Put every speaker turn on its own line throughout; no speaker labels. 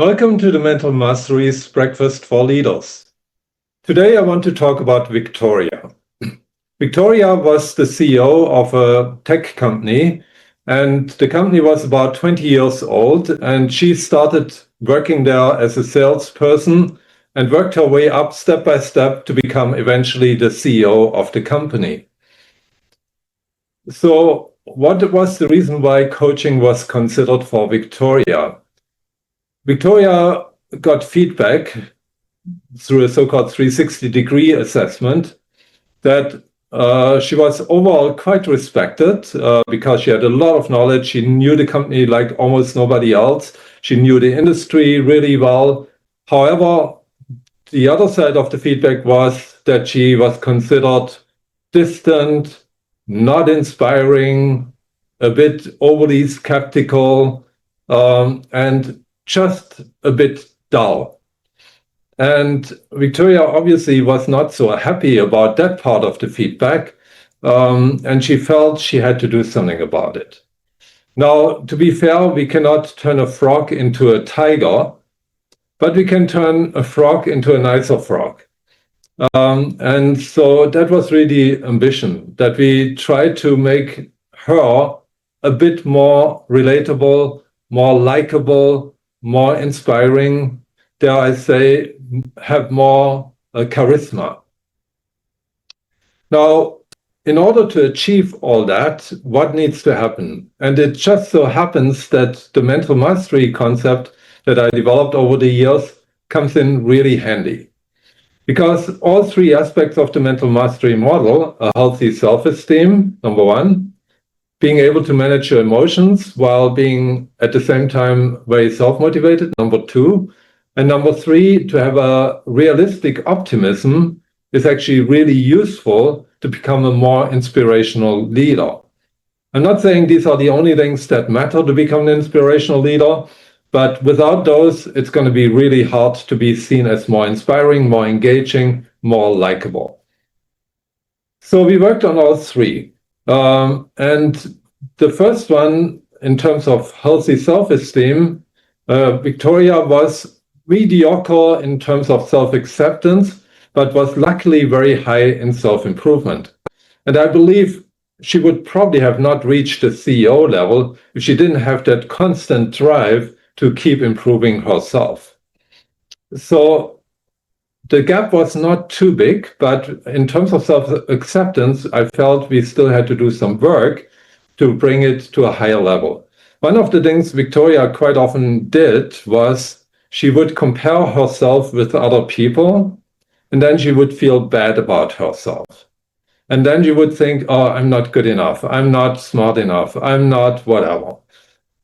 Welcome to the Mental Mastery's Breakfast for Leaders. Today I want to talk about Victoria. Victoria was the CEO of a tech company, and the company was about 20 years old, and she started working there as a salesperson and worked her way up step by step to become eventually the CEO of the company. So what was the reason why coaching was considered for Victoria? Victoria got feedback through a so-called 360-degree assessment that she was overall quite respected because she had a lot of knowledge. She knew the company like almost nobody else. She knew the industry really well. However, the other side of the feedback was that she was considered distant, not inspiring, a bit overly skeptical, and just a bit dull. And Victoria obviously was not so happy about that part of the feedback, and she felt she had to do something about it. Now, to be fair, we cannot turn a frog into a tiger, but we can turn a frog into a nicer frog. And so that was really the ambition, that we tried to make her a bit more relatable, more likable, more inspiring, dare I say, have more charisma. Now, in order to achieve all that, what needs to happen? And it just so happens that the mental mastery concept that I developed over the years comes in really handy. Because all three aspects of the mental mastery model, a healthy self-esteem, number one, being able to manage your emotions while being at the same time very self-motivated, number two, and number three, to have a realistic optimism is actually really useful to become a more inspirational leader. I'm not saying these are the only things that matter to become an inspirational leader, but without those, it's going to be really hard to be seen as more inspiring, more engaging, more likable. So we worked on all three. And the first one, in terms of healthy self-esteem, Victoria was mediocre in terms of self-acceptance, but was luckily very high in self-improvement. And I believe she would probably have not reached the CEO level if she didn't have that constant drive to keep improving herself. So the gap was not too big, but in terms of self-acceptance, I felt we still had to do some work to bring it to a higher level. One of the things Victoria quite often did was she would compare herself with other people, and then she would feel bad about herself. And then she would think, oh, I'm not good enough. I'm not smart enough. I'm not whatever.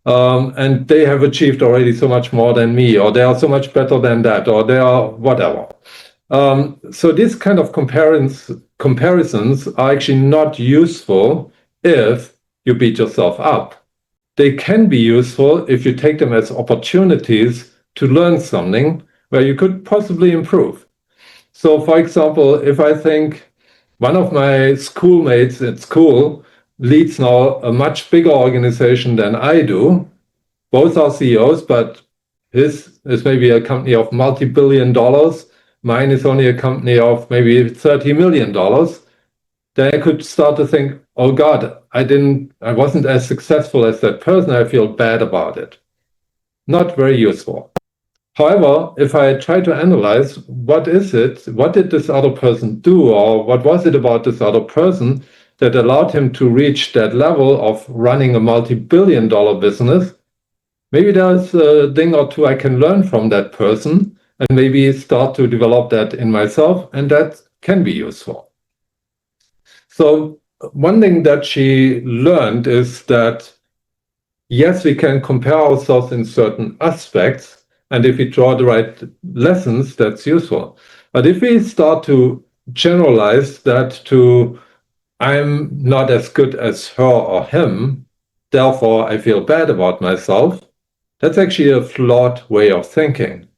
And they have achieved already so much more than me, or they are so much better than that, or they are whatever. So these kind of comparisons are actually not useful if you beat yourself up. They can be useful if you take them as opportunities to learn something where you could possibly improve. So, for example, if I think one of my schoolmates at school leads now a much bigger organization than I do. Both are CEOs, but his is maybe a company of multi-billion dollars. Mine is only a company of maybe $30 million. Then I could start to think, oh God, I wasn't as successful as that person. I feel bad about it. Not very useful. However, if I try to analyze what is it, what did this other person do, or what was it about this other person that allowed him to reach that level of running a multi-billion dollar business, maybe there's a thing or two I can learn from that person and maybe start to develop that in myself, and that can be useful. So one thing that she learned is that, yes, we can compare ourselves in certain aspects, and if we draw the right lessons, that's useful. But if we start to generalize that to, I'm not as good as her or him, therefore I feel bad about myself, that's actually a flawed way of thinking.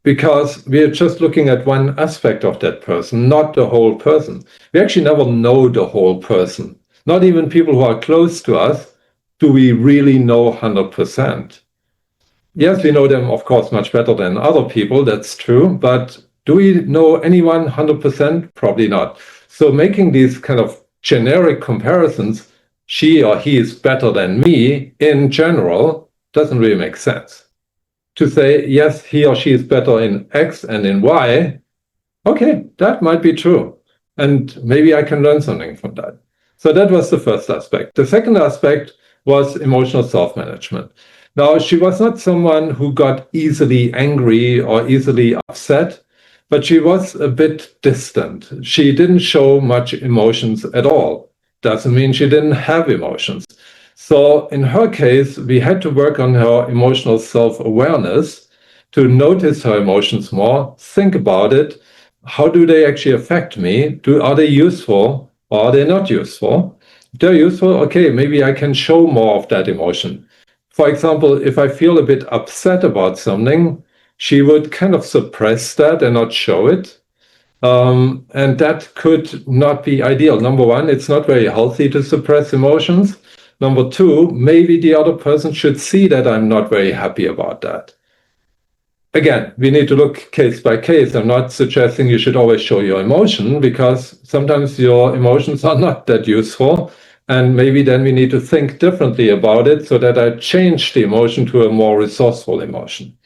Because we are just looking at one aspect of that person, not the whole person. We actually never know the whole person. Not even people who are close to us do we really know 100%. yes, we know them, of course, much better than other people. That's true. But do we know anyone 100%? Probably not. So making these kind of generic comparisons, she or he is better than me in general, doesn't really make sense. To say, yes, he or she is better in X and in Y, okay, that might be true. And maybe I can learn something from that. So that was the first aspect. The second aspect was emotional self-management. Now, she was not someone who got easily angry or easily upset, but she was a bit distant. She didn't show much emotions at all. Doesn't mean she didn't have emotions. So in her case, we had to work on her emotional self-awareness to notice her emotions more, think about it. How do they actually affect me? Are they useful or are they not useful? If they're useful, okay, maybe I can show more of that emotion. For example, if I feel a bit upset about something, she would kind of suppress that and not show it. And that could not be ideal. Number one, it's not very healthy to suppress emotions. Number two, maybe the other person should see that I'm not very happy about that. Again, we need to look case by case. I'm not suggesting you should always show your emotion, because sometimes your emotions are not that useful. And maybe then we need to think differently about it so that I change the emotion to a more resourceful emotion.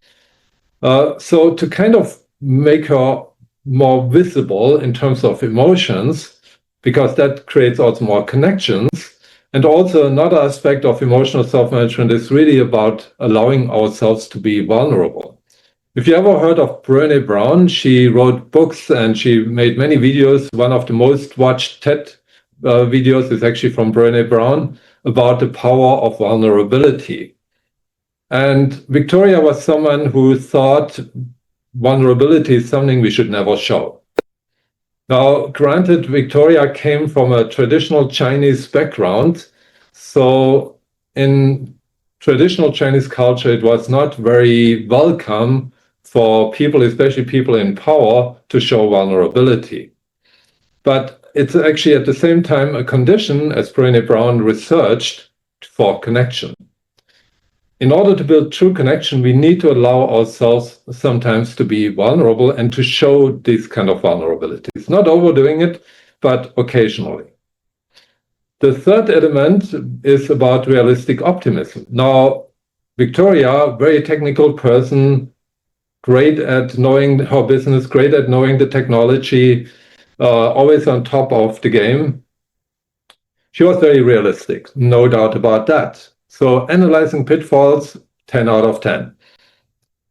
So to kind of make her more visible in terms of emotions, because that creates also more connections. And also another aspect of emotional self-management is really about allowing ourselves to be vulnerable. If you ever heard of Brené Brown, she wrote books and she made many videos. One of the most watched TED videos is actually from Brené Brown about the power of vulnerability. And Victoria was someone who thought vulnerability is something we should never show. Now, granted, Victoria came from a traditional Chinese background. So in traditional Chinese culture, it was not very welcome for people, especially people in power, to show vulnerability. But it's actually at the same time a condition, as Brené Brown researched, for connection. In order to build true connection, we need to allow ourselves sometimes to be vulnerable and to show these kind of vulnerabilities. Not overdoing it, but occasionally. The third element is about realistic optimism. Now, Victoria, very technical person, great at knowing her business, great at knowing the technology, always on top of the game. She was very realistic, no doubt about that. So analyzing pitfalls, 10 out of 10.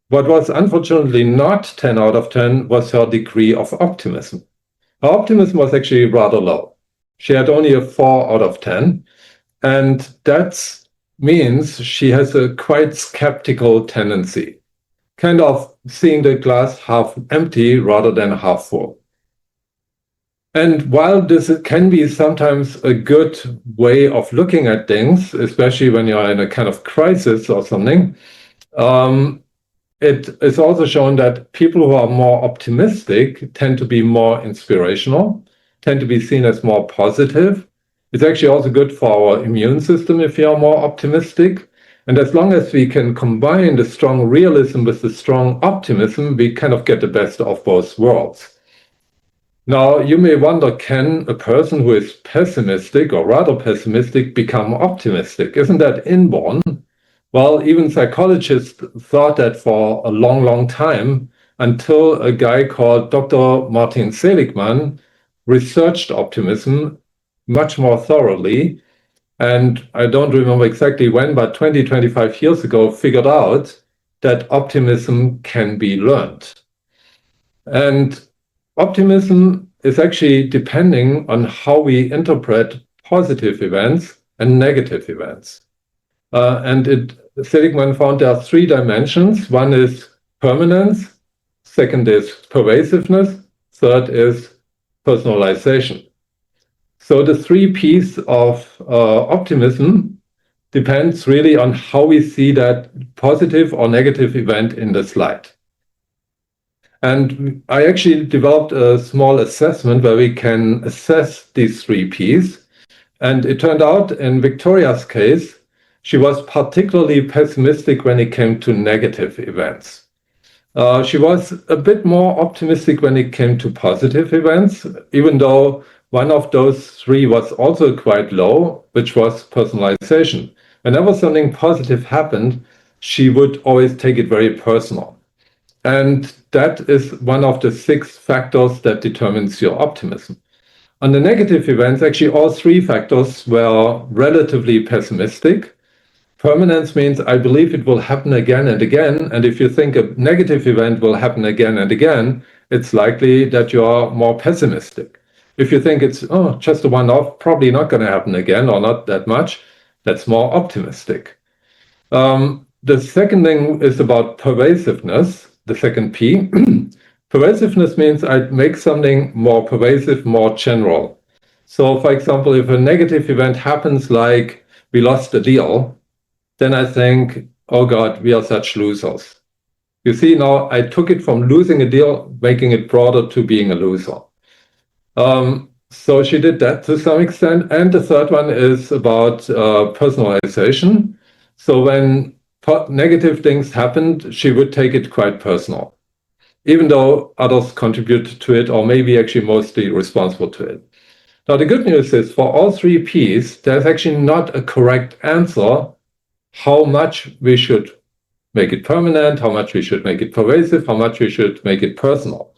What was unfortunately not 10 out of 10 was her degree of optimism. Her optimism was actually rather low. She had only a 4 out of 10. And that means she has a quite skeptical tendency, kind of seeing the glass half empty rather than half full. And while this can be sometimes a good way of looking at things, especially when you're in a kind of crisis or something, it is also shown that people who are more optimistic tend to be more inspirational, tend to be seen as more positive. It's actually also good for our immune system if you're more optimistic. And as long as we can combine the strong realism with the strong optimism, we kind of get the best of both worlds. Now, you may wonder, can a person who is pessimistic or rather pessimistic become optimistic? Isn't that inborn? Well, even psychologists thought that for a long, long time, until a guy called Dr. Martin Seligman researched optimism much more thoroughly. And I don't remember exactly when, but 20, 25 years ago, figured out that optimism can be learned. And optimism is actually depending on how we interpret positive events and negative events. Seligman found there are 3 dimensions. One is permanence, second is pervasiveness, third is personalization. So the 3 P's of optimism depends really on how we see that positive or negative event in the slide. And I actually developed a small assessment where we can assess these 3 P's. And it turned out in Victoria's case she was particularly pessimistic when it came to negative events. She was a bit more optimistic when it came to positive events, even though one of those three was also quite low, which was personalization. Whenever something positive happened, she would always take it very personal. And that is one of the 6 factors that determines your optimism. On the negative events, actually all 3 factors were relatively pessimistic. Permanence means I believe it will happen again and again. And if you think a negative event will happen again and again, it's likely that you are more pessimistic. If you think it's just a one-off, probably not going to happen again or not that much, that's more optimistic. The second thing is about pervasiveness, the second P. Pervasiveness means I make something more pervasive, more general. So, for example, if a negative event happens like we lost a deal, then I think, oh God, we are such losers. You see, now I took it from losing a deal, making it broader to being a loser. So she did that to some extent. And the third one is about personalization. So when negative things happened, she would take it quite personal, even though others contribute to it or maybe actually mostly responsible to it. Now, the good news is for all 3 Ps, there's actually not a correct answer how much we should make it permanent, how much we should make it pervasive, how much we should make it personal.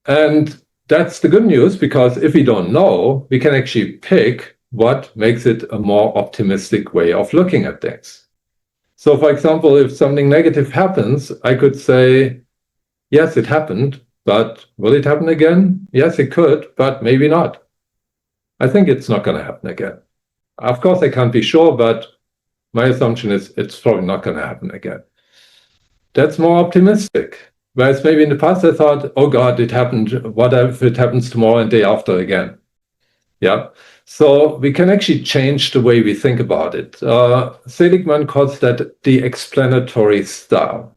And that's the good news, because if we don't know, we can actually pick what makes it a more optimistic way of looking at things. So, for example, if something negative happens, I could say, yes, it happened, but will it happen again? Yes, it could, but maybe not. I think it's not going to happen again. Of course, I can't be sure, but my assumption is it's probably not going to happen again. That's more optimistic. Whereas maybe in the past I thought, oh God, it happened. What if it happens tomorrow and day after again? Yeah. So we can actually change the way we think about it. Seligman calls that the explanatory style.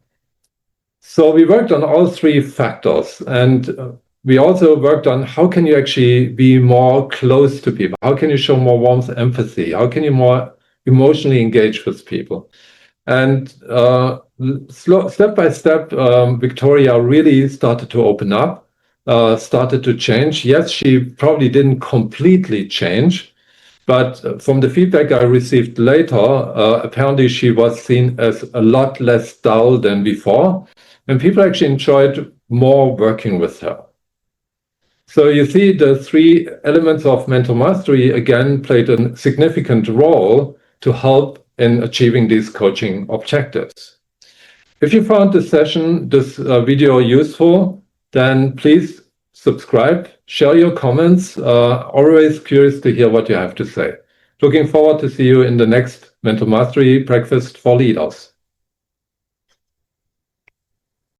So we worked on all 3 factors, and we also worked on how can you actually be more close to people? How can you show more warmth, empathy? How can you more emotionally engage with people? And step by step, Victoria really started to open up, started to change. Yes, she probably didn't completely change, but from the feedback I received later, apparently she was seen as a lot less dull than before, and people actually enjoyed more working with her. So you see, the 3 elements of mental mastery again played a significant role to help in achieving these coaching objectives. If you found this video useful, then please subscribe, share your comments. Always curious to hear what you have to say. Looking forward to see you in the next Mental Mastery Breakfast for Leaders.